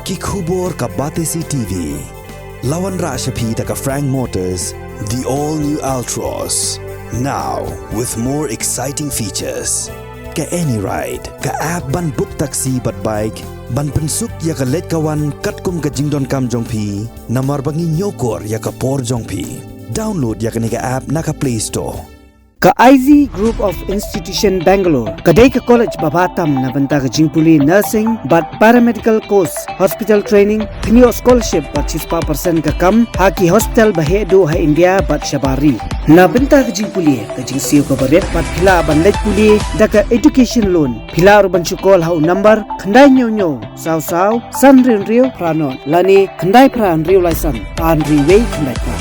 Kikubor ka Batesi TV. Lawan Rashapi taka Frank Motors, the all-new Altros. Now, with more exciting features. Ka any ride, ka app ban book taxi bat bike, ban pensuk ya ka let kawan katkum ka jingdon kam jongpi, namar bangi nyokor ya ka por jongpi. Download ya ka nika app naka Play Store. Ka IZ Group of Institution Bangalore, kadai ka college babatam na banta ka jingpuli nursing but paramedical course, hospital training, thinyo scholarship but 6% ka kam, haki hospital bahedo ha India but shabari. Na banta ka jingpuli ka jingsiyo ka baret but pila ban let puli da ka education loan. Pila ban chukol ha number khandai nyo saw san rio pranon lani khandai pran rio laisan an riway khandai pra.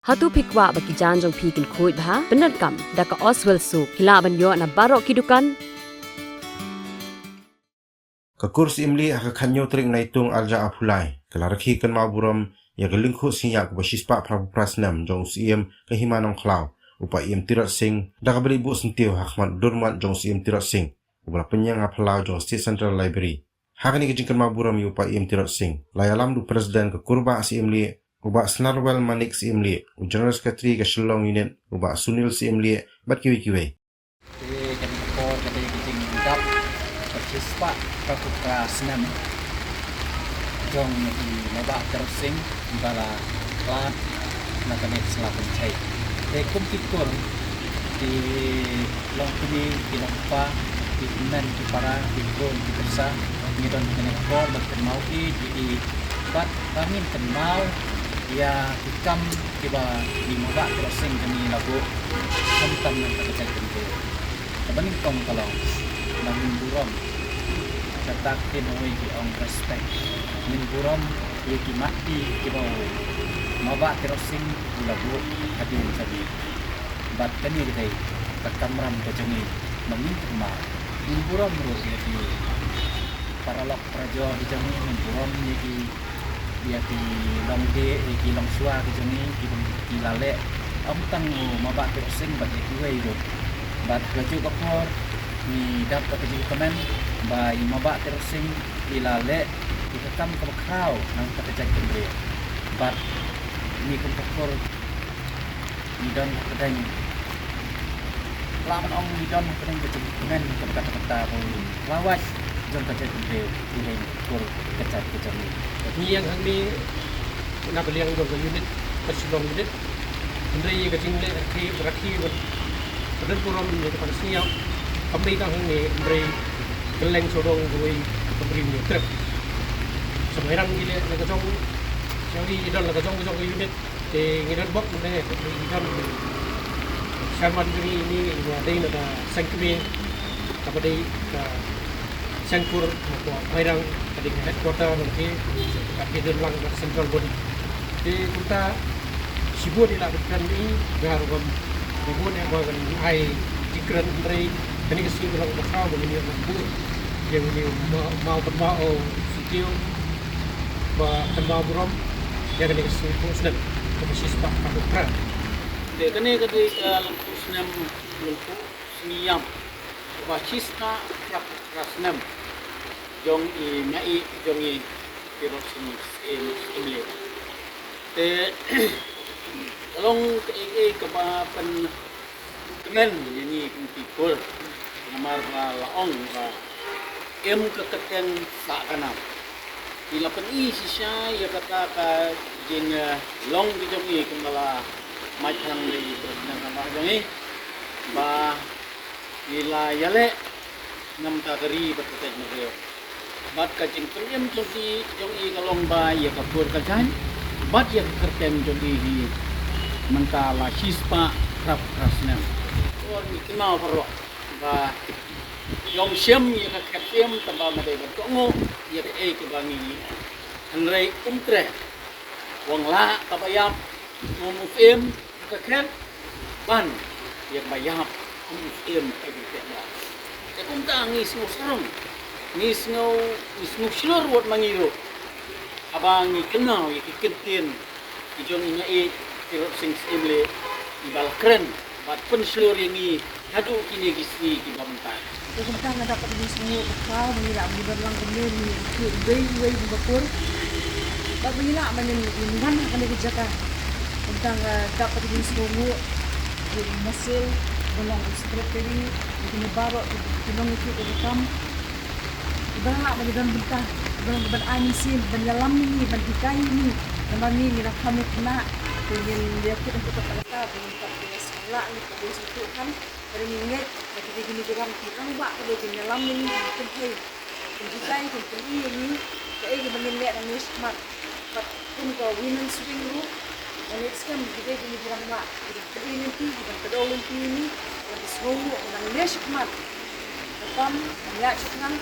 Hatu pikwa bagi janjong pikil kuit bah benar kam daka Oswell Soup hilaban yo na barok kidukan Kakur Syiemlieh ka kanyo tring na itong alja apulai kalaraki Kynmaw Burom ya Lyngkhuh sinyak ba shispa prasnam jong Syiem ka himanong klaw upa Tirot daka beribu sentiw hakmat durmat jong Tirot ubra penyang apulau jong State Central Library hakani ka Kynmaw Burom upa Tirot layalam du presiden ka kurba Syiemlieh ubak Snarwell Manik Syiemlieh, General Secretary ke Shillong Unit, ubak Sunil Syiemlieh, bat kiwi-kiwi. Kami kepor, kami kecing dap, bercispak, praputra senam. Jong di mabak tersing, bala kelat, nak kami selapun cai. Kum kipur di Lyngkhuh, di Lyngkhuh, di Inan, di Para, di Burom, di Bersa, di Don Kynmaw, berkenau di bat kami Kynmaw. Ya hikam tiba di mabak crossing kami lagu hantam nan terkait dengan kebening kong kalau nangin Burom serta kenoi di ong respect min Burom ye ki mati tiba mabak crossing lagu hadir jadi bat kami dai takamram ke jeni nangin Kynmaw min Burom ro di para lok prajo di jeni min Burom ye ki dia di longde di longsua ke jeni di lale am tang mabak crossing bat kiwei do bat baju kapor ni dapat ke komen bai mabak crossing di lale di ketam ke krau nang terjadi kembali bat ni kapor ni don kedai lawan ong ni don kedai ke komen kata-kata lawas jom terjadi kembali di kur kecat kejami ni yang kami nak beli yang dua unit persilong unit kendai ke jingle rakhi beran Burom ni kepada Syiem kami kan ni beri geleng sorong doi beri ni truk sebenarnya gile nak jong jadi idol nak jong unit di ngidan bok ni idol Syaman ini ada ada sangkmi kepada Sangkur atau Mairang tadi headquarter nanti kaki dalam central body. Jadi kita sibuk dilakukan ini berharap sibuk yang bagian ai dikran dari ini kesini dalam besar begini yang ini mau berbau setiap Kynmaw Burom yang ini kesini pusat komisi sepak praputra. Jadi kini ketika Lyngkhuh Syiem Basista praputra senam. Jong i mai jong i Tirot Syiemlieh. Tolong ke pen temen ini kumpul namar laong em keketen sak kana. Bila pen i sisa ya kata ka jeng long di jong i kembala macam di presiden kana jong i ba bila yale nam tagari berkaitan dengan bat kacing teriem jadi jong i kalong ba ya kapur kacan bat ya kertem jadi di mentala sispa rap rasna or ni Kynmaw perro ba yong Syiem ya kertem tamba made bertongo ya ke bangi anrei umtre wong la kabayap mumufim keken ban ya bayap mumufim keketnya kumta ngis musarong ngis slur wat mangiro abang ni Kynmaw ya kikentien ijong inya Tirot Syiemlieh di balakren bat pen slur yang ni hadu kini gisni ki bamentar Tentang dapat di semua bekal mengira berlang kemudian ni bay bakul. Bab mengira mengan akan dikerjakan. Tentang dapat di semua di mesin belum secretary di baru di itu rekam. Ibarat menjadi bentang, ibarat anisin menyelam ini, mendikai ini, nama ni rakam ni kena dengan dia kita untuk kata dengan tak sekolah ni pada satu kan pada ingat pada gini geram kita buat pada menyelam ini mungkin hey mendikai kembali ini kayak menyelam dan smart pun kau women swing lu dan itu kan kita gini geram buat kita ini kita peduli ini kita semua dan smart rekam lihat sekarang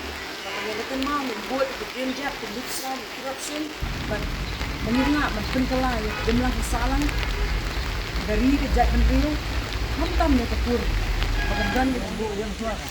Kynmaw membuat berjenjak pemeriksaan korupsi dan mengira berpengkelah jumlah kesalahan dari kejahatan beliau hantamnya kepur. Bahkan yang juara.